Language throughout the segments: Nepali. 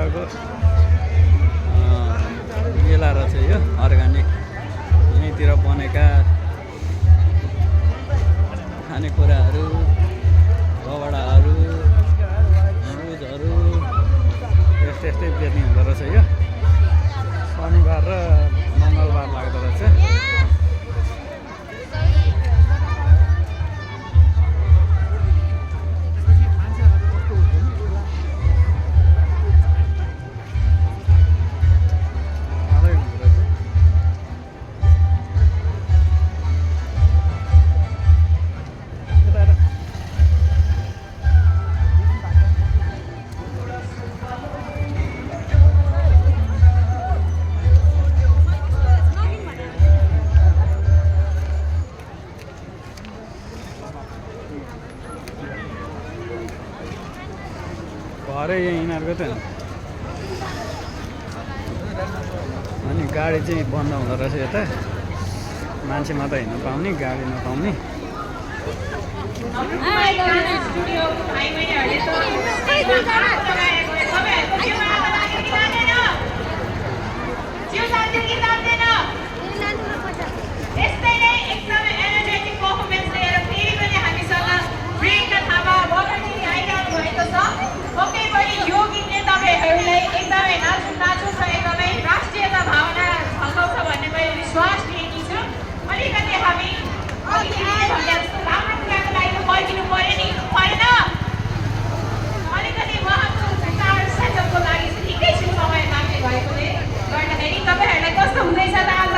प्रकारको मेला रहेछ यो अर्ग्यानिक यहीँतिर बनेका खानेकुराहरू गबडाहरू जुजहरू यस्तै बेच्ने हुँदो रहेछ यो शनिबार र मङ्गलबार लाग्दो रहेछ घरै यिनीहरूको त अनि गाडी चाहिँ बन्द हुँदो रहेछ यता मान्छे मात्रै हिँड्न पाउने गाडी नपाउने पक्कै पनि यो गीतले तपाईँहरूलाई एकदमै नाचुक र एकदमै राष्ट्रियता भावना झल्काउँछ भन्ने मैले विश्वास लिएकी छु अलिकति हामी राम्रो कुराको लागि पर्खिनु पऱ्यो नि परेन अलिकति उहाँको चाड सेटअपको लागि चाहिँ ठिकै छु समय लाग्ने भएकोले गर्दाखेरि तपाईँहरूलाई कस्तो हुँदैछ त आज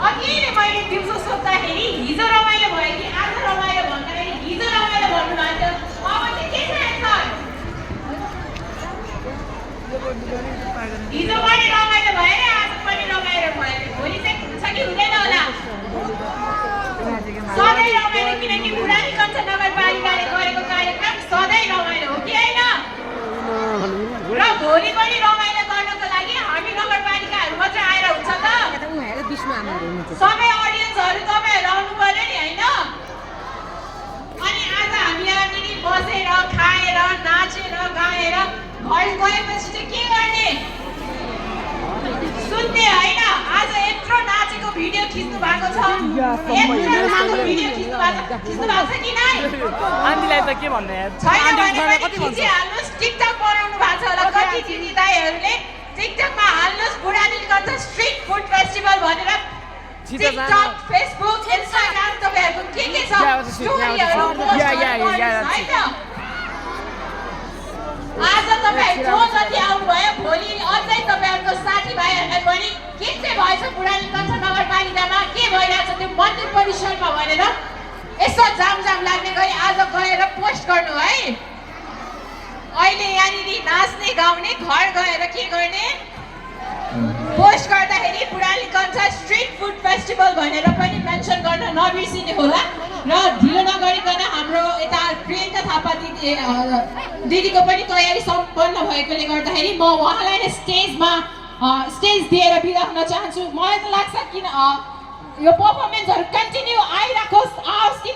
अघि नै मैले दिउँसो सोद्धाखेरि हिजो रमाइलो भयो कि आज रमाइलो भन्दाखेरि हिजो रमाइलो भन्नुभएको थियो हिजो पनि रमाइलो भयो आज पनि रमाइलो भयो भोलि चाहिँ छ कि हुँदैन होला सधैँ रमाइलो किनकि बुढानी कञ्चन नगरपालिकाले गरेको कार्यक्रम सधैँ रमाइलो हो कि होइन र भोलि पनि रमाइलो गर्नको लागि हामी नगरपालिकाहरू मात्रै आएर हुन्छ त सबै अडियन्सहरू तपाईँहरू आउनु पर्यो नि होइन अनि आज हामी यहाँनिर बसेर खाएर नाचेर गाएर घर गएपछि चाहिँ के गर्ने सुन्ने होइन आज यत्रो नाचेको भिडियो खिच्नु भएको छ भिडियो खिच्नु भएको छ कि नै आन्टीलाई त के भन्ने छैन भने पनि खिचिहाल्नुहोस् टिकटक बनाउनु भएको छ होला कति दिदी दाइहरूले टिकटकमा हाल्नुहोस् बुढानी कञ्चन स्ट्रिट फुड फेस्टिभल भनेर टिकटक फेसबुक इन्स्टाग्राम तपाईँहरूको के छ स्टोरीहरू पोस्ट गर्नुहोस् है त आज तपाईँहरू जो जति आउनुभयो भोलि अझै तपाईँहरूको साथीभाइहरूलाई पनि के चाहिँ भएछ बुढानी कञ्चन नगरपालिकामा के भइरहेछ त्यो मन्दिर परिसरमा भनेर यसो जाम लाग्ने गरी आज गएर पोस्ट गर्नु है अहिले यहाँनिर नाच्ने गाउने घर गएर के गर्ने पोस्ट गर्दाखेरि बुढानी कञ्चन स्ट्रिट फुड फेस्टिभल भनेर पनि मेन्सन गर्न नबिर्सिने होला र ढिलो नगरिकन हाम्रो यता प्रियङ्का थापा दिदीको पनि तयारी सम्पन्न भएकोले गर्दाखेरि म उहाँलाई नै स्टेज दिएर बिदा हुन चाहन्छु मलाई त लाग्छ किन यो पर्फर्मेन्सहरू कन्टिन्यू आइराखोस् आओस् किन